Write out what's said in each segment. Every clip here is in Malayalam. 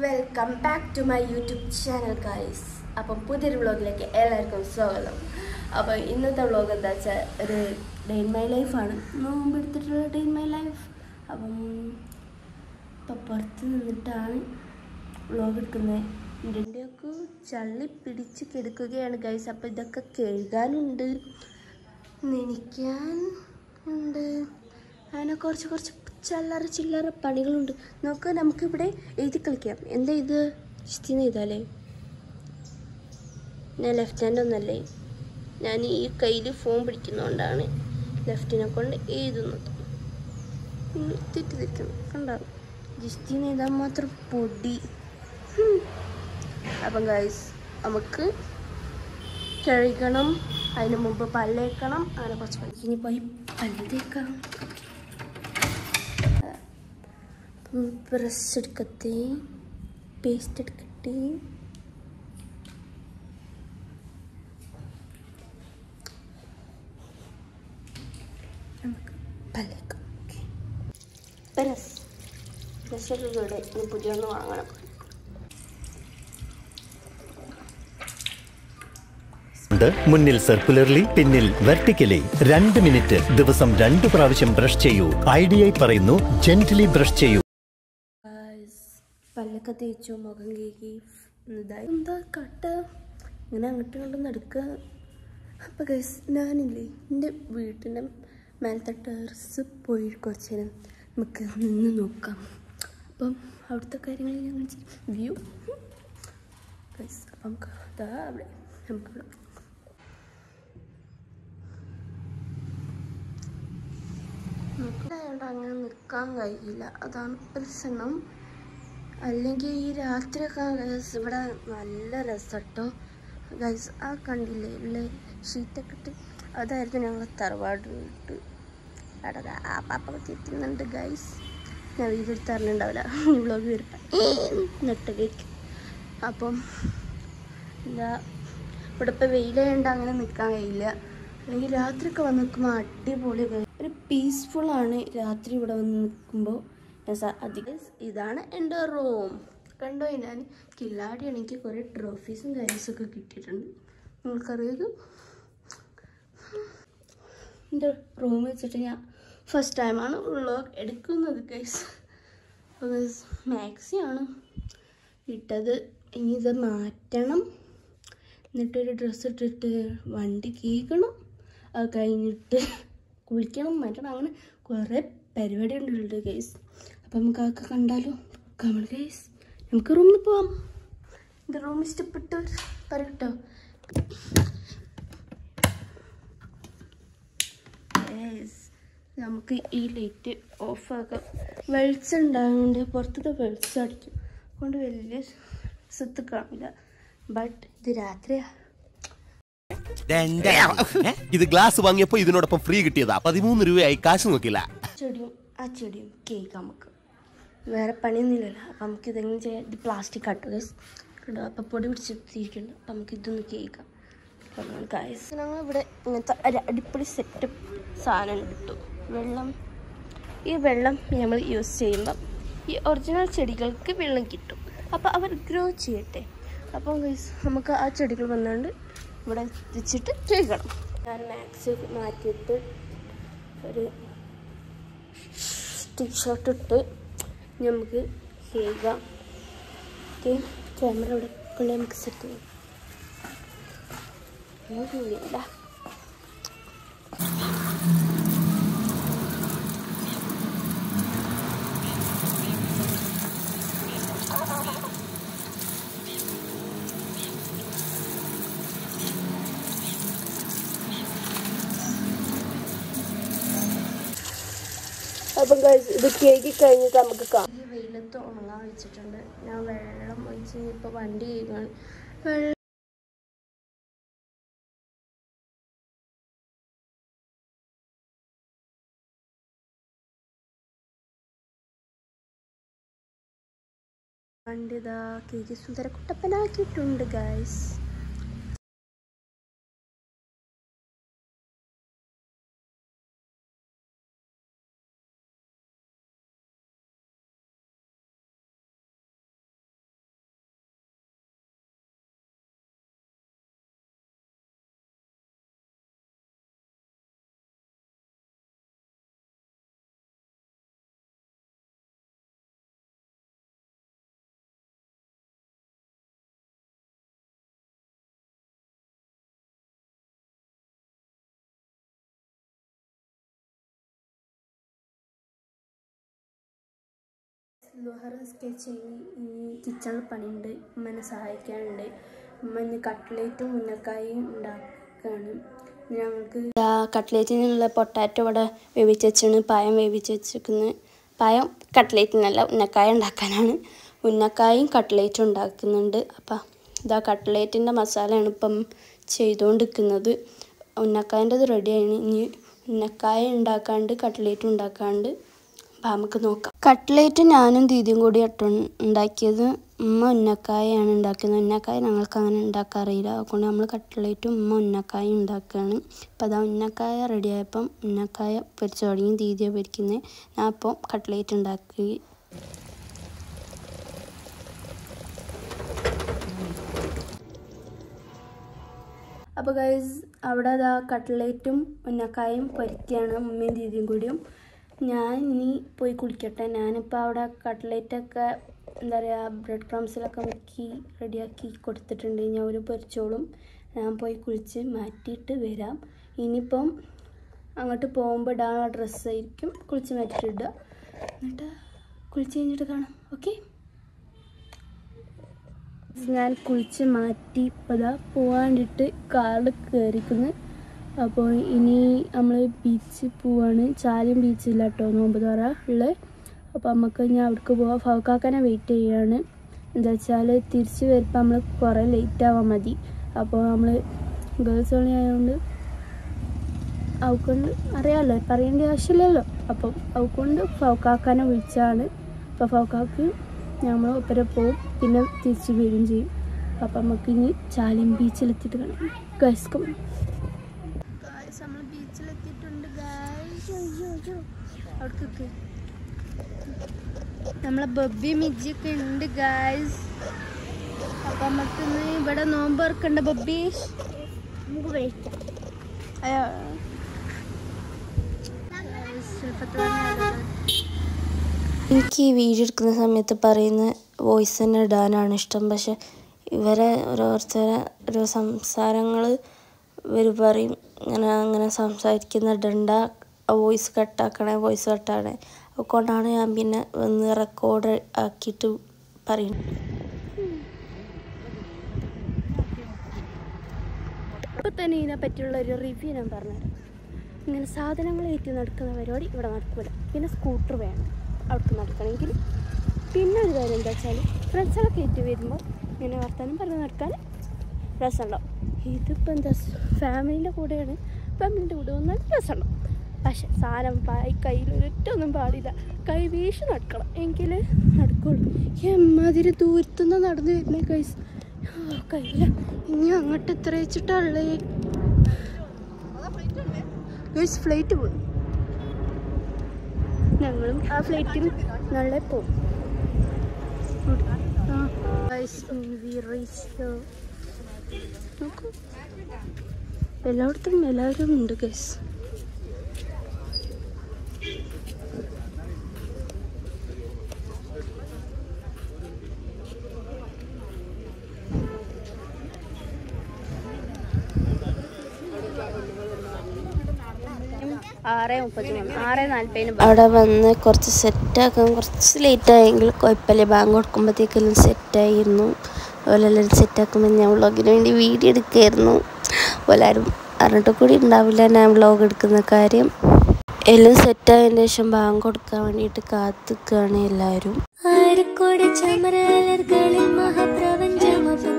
Welcome back to my YouTube channel guys. അപ്പം പുതിയൊരു വ്ളോഗിലേക്ക് എല്ലാവർക്കും സ്വാഗതം. അപ്പോൾ ഇന്നത്തെ വ്ളോഗ് എന്താ വെച്ചാൽ ഒരു ഡേ ഇൻ മൈ ലൈഫാണ്, നോമ്പ് എടുത്തിട്ടുള്ള ഡേ ഇൻ മൈ ലൈഫ്. അപ്പം ഇപ്പം പുറത്ത് നിന്നിട്ടാണ് വ്ളോഗ് എടുക്കുന്നത്. ഇതിൻ്റെയൊക്കെ ചള്ളി പിടിച്ച് കിടക്കുകയാണ് ഗൈസ്. അപ്പോൾ ഇതൊക്കെ കഴുകാനുണ്ട്, നനയ്ക്കാൻ ഉണ്ട്, അങ്ങനെ കുറച്ച് ചില്ലറ പണികളുണ്ട്. നമുക്കിവിടെ എഴുതി കളിക്കാം. എന്താ ഇത് ഇഷ്ടീന്ന് എഴുതാല്ലേ? ഞാൻ ലെഫ്റ്റ് ഹാൻഡ് ഒന്നല്ലേ, ഞാൻ ഈ കയ്യിൽ ഫോൺ പിടിക്കുന്നതുകൊണ്ടാണ് ലെഫ്റ്റിനെ കൊണ്ട് എഴുതുന്നത്. തെറ്റിദ്ധരിക്കണം കണ്ടാവും, ജിസ്റ്റീന്ന് എഴുതാൻ മാത്രം പൊടി. അപ്പം ഗൈസ് നമുക്ക് കഴുകണം, അതിന് മുമ്പ് പല്ലേക്കണം, അങ്ങനെ കുറച്ച് പണി. ഇനി പോയി പല്ല് തേക്കാം. ബ്രഷ് എടുക്കട്ടെ, പേസ്റ്റ് എടുക്കട്ടെ. നമുക്ക് പല്ലേക്കാം. ബ്രഷൊക്കെ കൂടെ ഇനി പുതിയൊന്ന് വാങ്ങണം. മുന്നിൽ സർക്കുലർലി, പിന്നിൽ വെർട്ടിക്കലി. 2 മിനിറ്റ് ദിവസം 2 പ്രാവശ്യം ബ്രഷ് ചെയ്യൂ. ഐഡിയ പറയുന്നു, ജെന്റിലി ബ്രഷ് ചെയ്യൂ. പല്ലൊക്കെ തേച്ചു, മുഖം കേക്കി, ഇതായി എന്താ കട്ട ഇങ്ങനെ അങ്ങോട്ടും ഇങ്ങോട്ടും നടക്കുക. അപ്പം ഗൈസ് ഞാനില്ലേ എൻ്റെ വീട്ടിൻ്റെ മേലത്തെ ടെറസ് പോയി കുറച്ച് നേരം നമുക്ക് നിന്ന് നോക്കാം. അപ്പം അവിടുത്തെ കാര്യങ്ങൾ ഞാൻ വ്യൂ ഗൈസ്. അപ്പം നമുക്ക് അതാ അവിടെ നമുക്കവിടെ അങ്ങനെ നിൽക്കാൻ കഴിയില്ല, അതാണ് പ്രശ്നം. അല്ലെങ്കിൽ ഈ രാത്രിയൊക്കെ ഗൈസ് ഇവിടെ നല്ല രസട്ടോ ഗൈസ്. ആ കണ്ടില്ലേ ഉള്ള ഷീറ്റൊക്കെ ഇട്ട്, അതായിരുന്നു ഞങ്ങൾ തറവാട് വീട്ട്. അവിടെ ആ പാപ്പൊക്കെ തിരുത്തുന്നുണ്ട് ഗൈസ്. ഞാൻ വീഡിയോ എടുത്ത് അറിഞ്ഞിട്ടുണ്ടാവില്ല, ഈ വ്ളോഗ് വരുമ്പോൾ നെട്ടകേക്ക്. അപ്പം എന്താ ഇവിടെ ഇപ്പം വെയിലുണ്ട്, അങ്ങനെ നിൽക്കാൻ കഴിയില്ല. അല്ലെങ്കിൽ രാത്രിയൊക്കെ വന്ന് നിൽക്കുമ്പോൾ അടിപൊളി, ഒരു പീസ്ഫുള്ളാണ് രാത്രി ഇവിടെ വന്ന് നിൽക്കുമ്പോൾ. അധികം ഇതാണ് എൻ്റെ റൂം. കണ്ടോ, ഞാൻ കില്ലാടിയാണ്. എനിക്ക് കുറേ ട്രോഫീസും കാര്യസൊക്കെ കിട്ടിയിട്ടുണ്ട്. നിങ്ങൾക്കറിയത് എൻ്റെ റൂം വെച്ചിട്ട് ഞാൻ ഫസ്റ്റ് ടൈമാണ് വ്ളോഗ് എടുക്കുന്നത് ഗൈസ്. മാക്സിയാണ് ഇട്ടത്, ഇനി ഇത് മാറ്റണം, എന്നിട്ടൊരു ഡ്രസ്സ് ഇട്ടിട്ട് വണ്ടി കീകണം, അത് കഴിഞ്ഞിട്ട് കുളിക്കണം, മാറ്റണം, അങ്ങനെ കുറേ പരിപാടി ഉണ്ടുണ്ട് ഗൈസ്. അപ്പം നമുക്ക് അതൊക്കെ കണ്ടാലോ. കമൺ ഗൈസ്, നമുക്ക് റൂമിൽ പോവാം. എൻ്റെ റൂം ഇഷ്ടപ്പെട്ടു പറയട്ടോ. നമുക്ക് ഈ ലൈറ്റ് ഓഫാക്കാം. വെളിച്ചം ഉണ്ടാകുന്നുണ്ട്, പുറത്തത്തെ വെളിച്ചം അടിക്കും, അതുകൊണ്ട് വലിയ സ്വത്ത് കാണില്ല. ബട്ട് ഇത് രാത്രിയാ. ഇത് ഗ്ലാസ് വാങ്ങിയപ്പോ ഇതിനോടൊപ്പം ഫ്രീ കിട്ടിയതാ. 13 രൂപയായി, കാശ് നോക്കില്ല. ആ ചെടിയും കേക്ക് നമുക്ക് വേറെ പണിയൊന്നുമില്ലല്ലോ. അപ്പം നമുക്ക് ഇതെങ്ങനെ ചെയ്യാം. ഇത് പ്ലാസ്റ്റിക് കട്ട് കേട്ടോ, അപ്പം പൊടി പിടിച്ചിരിക്കുന്നുണ്ട്. അപ്പം നമുക്ക് ഇതൊന്ന് കേൾക്കാം. ഗൈസ് ഞങ്ങൾ ഇവിടെ ഇങ്ങനത്തെ ഒരു അടിപൊളി സെറ്റപ്പ് സാധനം കിട്ടും. ഈ വെള്ളം നമ്മൾ യൂസ് ചെയ്യുമ്പം ഈ ഒറിജിനൽ ചെടികൾക്ക് വെള്ളം കിട്ടും. അപ്പോൾ അവർ ഗ്രോ ചെയ്യട്ടെ. അപ്പം ഗൈസ് നമുക്ക് ആ ചെടികൾ വന്നുകൊണ്ട് ഇവിടെ വെച്ചിട്ട് കേൾക്കണം. ഞാൻ മാക്സ് മാറ്റിയിട്ട് ഒരു ടീഷർട്ട് ഇട്ട് നമുക്ക് കേൾക്കാം. ഓക്കെ, ക്യാമറ ഇവിടെ കൊണ്ട് നമുക്ക് സെറ്റ് ചെയ്യാം. ഇല്ല അപ്പം ഇത് കേക്ക് കഴിഞ്ഞിട്ട് നമുക്ക് കാണാം. ഈ വെയിലത്ത് ഉണങ്ങാൻ വെച്ചിട്ടുണ്ട്. ഞാൻ വെള്ളം ഒഴിച്ച് ഇപ്പോൾ വണ്ടി കഴുകാണ്. വണ്ടി ഇതാ കേക്ക് സുന്ദര കുട്ടപ്പനാക്കിയിട്ടുണ്ട് ഗൈസ്. ലുഹർ സ്കെച്ച് ഈ കിച്ചണിൽ പണിയുണ്ട്. ഉമ്മനെ സഹായിക്കാനുണ്ട്. ഉമ്മ ഇന്ന് കട്ട്ലേറ്റും ഉന്നക്കായും ഉണ്ടാക്കുകയാണ്. ഞങ്ങൾക്ക് കട്ട്ലേറ്റിനുള്ള പൊട്ടാറ്റോ ഇവിടെ വേവിച്ച് വെച്ചാണ്. പഴം വേവിച്ച് വെച്ചിരിക്കുന്നത്. പഴം കട്ട്ലേറ്റിനല്ല ഉന്നക്കായ ഉണ്ടാക്കാനാണ്. ഉന്നക്കായും കട്ട്ലേറ്റും ഉണ്ടാക്കുന്നുണ്ട്. അപ്പം ഇതാ കട്ട്ലേറ്റിൻ്റെ മസാലയാണ് ഇപ്പം ചെയ്തുകൊണ്ടിരിക്കുന്നത്. ഉന്നക്കായൻ്റെത് റെഡിയാണ്. ഇനി ഉന്നക്കായ ഉണ്ടാക്കാണ്ട് കട്ട്ലേറ്റ് ഉണ്ടാക്കാണ്ട് നമുക്ക് നോക്കാം. കട്ട്ലേറ്റ് ഞാനും ദീദിയും കൂടി ഉണ്ടാക്കിയത്. ഉമ്മ ഉന്നക്കായാണ് ഉണ്ടാക്കുന്നത്. ഉന്നക്കായ ഞങ്ങൾക്ക് അങ്ങനെ ഉണ്ടാക്കാറില്ല. അതുകൊണ്ട് നമ്മൾ കട്ട്ലേറ്റും ഉമ്മ ഉന്നക്കായ ഉണ്ടാക്കുകയാണ്. അപ്പോൾ അതാ ഉന്നക്കായ റെഡിയായപ്പം ഉന്നക്കായ പൊരിച്ച് തുടങ്ങി. ദീദിയെ പൊരിക്കുന്നത്. ഞാൻ അപ്പോൾ കട്ട്ലേറ്റ് ഉണ്ടാക്കി. അപ്പോൾ ഗൈസ് അവിടെ അതാ കട്ട്ലേറ്റും ഉന്നക്കായും പൊരിക്കുകയാണ് ഉമ്മയും ദീദിയും കൂടിയും. ഞാൻ ഇനി പോയി കുളിക്കട്ടെ. ഞാനിപ്പോൾ അവിടെ കട്ട്ലേറ്റൊക്കെ എന്താ പറയുക ബ്രെഡ് ക്രംസിലൊക്കെ മുക്കി റെഡിയാക്കി കൊടുത്തിട്ടുണ്ട്. ഞാൻ ഒരു പൊരിച്ചോളും. ഞാൻ പോയി കുളിച്ച് മാറ്റിയിട്ട് വരാം. ഇനിയിപ്പം അങ്ങോട്ട് പോകുമ്പോൾ ഇടാനുള്ള ഡ്രസ്സായിരിക്കും കുളിച്ച് മാറ്റിയിട്ടിടുക. എന്നിട്ട് കുളിച്ച് കഴിഞ്ഞിട്ട് കാണാം. ഓക്കെ, ഞാൻ കുളിച്ച് മാറ്റി ഇപ്പോൾ ഇതാ പോകാണ്ടിട്ട് കാറിൽ കയറിക്കുന്നു. അപ്പോൾ ഇനി നമ്മൾ ബീച്ചിൽ പോവാണ്. ചാലിയം ബീച്ചില്ല കേട്ടോ, നോമ്പ് തുറ ഉള്ളത്. അപ്പോൾ നമുക്ക് ഇനി അവിടേക്ക് പോവാം. ഫൗക്കാക്കനെ വെയിറ്റ് ചെയ്യുകയാണ്. എന്താ വെച്ചാൽ തിരിച്ച് വരുമ്പോൾ നമ്മൾ കുറേ ലേറ്റ് ആവാൻ മതി. അപ്പോൾ നമ്മൾ ഗേൾസ് ഓൺലി ആയതുകൊണ്ട് അവക്കൊണ്ട് അറിയാമല്ലോ, പറയേണ്ട ആവശ്യമില്ലല്ലോ. അപ്പം അവക്കൊണ്ട് ഫൗക്കാക്കനെ വിളിച്ചാണ്. അപ്പോൾ ഫൗക്കാക്ക് നമ്മൾ ഒപ്പരെ പോവും, പിന്നെ തിരിച്ച് വരും ചെയ്യും. അപ്പം നമുക്ക് ഇനി ചാലിയം ബീച്ചിലെത്തിയിട്ട് കാണാം. Guys come. നമ്മൾ ബീച്ചിലെത്തിയിട്ടുണ്ട് ഗൈസ്. അവിടേക്കൊക്കെ നമ്മളെ ബബ്ബി മിജിയൊക്കെ ഉണ്ട് ഗൈസ്. അപ്പം നമുക്കിന്ന് ഇവിടെ നോമ്പ് തുറക്കണ്ട ബബ്ബി. എനിക്ക് ഈ വീഡിയോ എടുക്കുന്ന സമയത്ത് പറയുന്ന വോയിസ് തന്നെ ഇടാനാണ് ഇഷ്ടം. പക്ഷെ ഇവരെ ഓരോ സംസാരങ്ങൾ ഇവർ പറയും അങ്ങനെ സംസാരിക്കുന്ന ഇടണ്ട, വോയിസ് കട്ടാക്കണേ, വോയിസ് കട്ടാക്കണേ. അതുകൊണ്ടാണ് ഞാൻ പിന്നെ ഒന്ന് റെക്കോർഡ് ആക്കിയിട്ട് പറയുന്നത്. ഇപ്പം തന്നെ ഇതിനെ പറ്റിയുള്ള ഒരു റിവ്യൂ ഞാൻ പറഞ്ഞുതരാം. ഇങ്ങനെ സാധനങ്ങൾ ഏറ്റി നടക്കുന്ന പരിപാടി ഇവിടെ നടക്കില്ല. പിന്നെ സ്കൂട്ടർ വേണം അവിടേക്ക് നടക്കണമെങ്കിൽ. പിന്നെ ഒരു കാര്യം എന്താ വെച്ചാൽ ഫ്രണ്ട്സുകളൊക്കെ ഏറ്റി വരുമ്പോൾ ഇങ്ങനെ വർത്താനം പറഞ്ഞ് നടക്കാൻ രസമുണ്ടാവും. ഇതിപ്പോൾ എന്താ ഫാമിലിൻ്റെ കൂടെയാണ്. ഫാമിലിൻ്റെ കൂടെ ഒന്നും രസമുണ്ടാവും. പക്ഷെ സാധനം കയ്യിൽ ഒരൊറ്റൊന്നും പാടില്ല. കൈ വീശി നടക്കണം എങ്കിൽ നടക്കുള്ളൂ. എമ്മാതിരി ദൂരത്തുനിന്ന് നടന്നു വരുന്നേ കൈസ്. കയ്യില്ല. ഇനി അങ്ങോട്ട് എത്ര വെച്ചിട്ടുള്ളേ ഗൈസ്. ഫ്ലൈറ്റ് പോകും. ഞങ്ങളും ആ ഫ്ലൈറ്റിൽ നാളെ പോകും. നോക്കൂ, എല്ലായിടത്തും എല്ലാവരും ഉണ്ട് ഗൈസ്. അവിടെ വന്ന് കുറച്ച് സെറ്റാക്കാൻ കുറച്ച് ലേറ്റായെങ്കിൽ കുഴപ്പമില്ല. ബാങ്ക് കൊടുക്കുമ്പോഴത്തേക്കെല്ലാം സെറ്റായിരുന്നു. അതുപോലെ എല്ലാവരും സെറ്റാക്കുമ്പോൾ ഞാൻ വ്ളോഗിന് വേണ്ടി വീഡിയോ എടുക്കുമായിരുന്നു. എല്ലാവരും അറിഞ്ഞിട്ട് കൂടി ഉണ്ടാവില്ല ഞാൻ വ്ളോഗ് എടുക്കുന്ന കാര്യം. എല്ലാം സെറ്റായതിന് ശേഷം ബാങ്ക് കൊടുക്കാൻ വേണ്ടിയിട്ട് കാത്തിക്കുകയാണ് എല്ലാവരും. ആരക്കോട് ചമരലർകളിൽ മഹാപ്രപഞ്ചമൊന്നും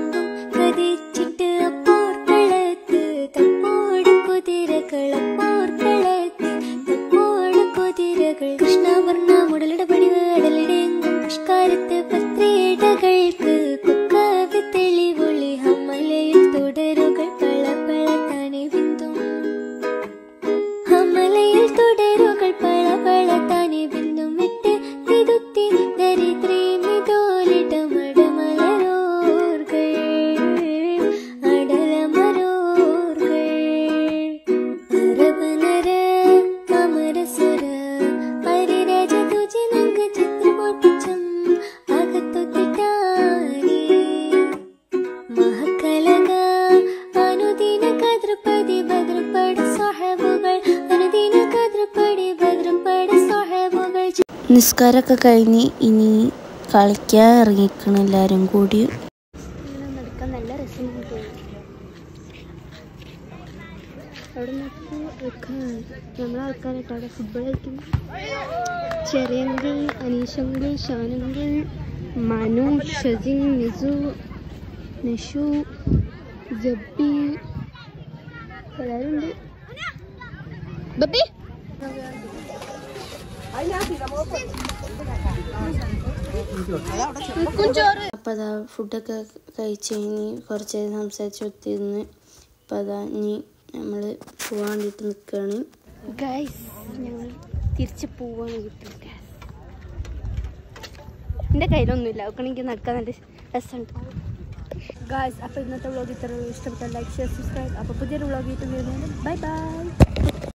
കതിച്ചിട്ട് അപ്പോർക്കളത്ത് തപ്പോട് കുതിരകളപ്പോർക്കളത്ത് തപ്പോട് കുതിരകൾ കൃഷ്ണവർണ്ണ മുടലിടപടിവ് അടലിടെങ്കും പുഷ്കാരത്ത് പത്രിയിടകൾക്ക് കുക്കാവ് തെളിവൊളി ഹമലയിൽ തുടരുകൾ പള പള താനെ ബിന്ദും ഹമലയിൽ തുടരുകൾ പള പള താനെ ബിന്ദും വിട്ട് തിരുത്തി ദരിദ്രീ മിതോലിടമടമലരോർകൾ അടലമരോർകൾ അരബനര അമരസുര പരിരജ തുജി നങ്ക ചിത്രപോട്ടിച്ചം അക നിസ്കാരമൊക്കെ കഴിഞ്ഞ് ഇനി കളിക്കാൻ ഇറങ്ങിക്കണം എല്ലാവരും കൂടി. നടക്കാൻ നല്ല രസമുണ്ട്. അവിടെ നമ്മളെ ആൾക്കാരായിട്ട് അവിടെ ഫുട്ബോൾ കളിക്കുന്നു. ചെറിയങ്കിൾ, അനീഷങ്കിൾ, ഷാനങ്കിൾ, മനു, ഷജിൻ, നിസു, നിഷു, ജബ്ബി എല്ലാവരും ഉണ്ട്. ബബ്ബി അപ്പം അതാ ഫുഡൊക്കെ കഴിച്ച് കഴിഞ്ഞ് കുറച്ച് നേരം സംസാരിച്ച് ഒത്തിരുന്ന് അപ്പം അതാ ഇനി നമ്മൾ പോകാൻ വേണ്ടിയിട്ട് നിൽക്കുകയാണ്. ഗൈസ് ഞങ്ങൾ തിരിച്ച് പോവാൻ വേണ്ടിയിട്ട്. എൻ്റെ കയ്യിലൊന്നുമില്ല, അവൾക്കാണെങ്കിൽ നടക്കാൻ നല്ല രസമുണ്ട്. ഗൈസ് അപ്പോൾ ഇന്നത്തെ വ്ളോഗ് ഇത്ര ഇഷ്ടപ്പെട്ടാൽ ലൈക്ക്, ഷെയർ, സബ്സ്ക്രൈബ്. അപ്പോൾ പുതിയൊരു വ്ളോഗ് ആയിട്ട് വരുന്നുണ്ട്. Bye bye.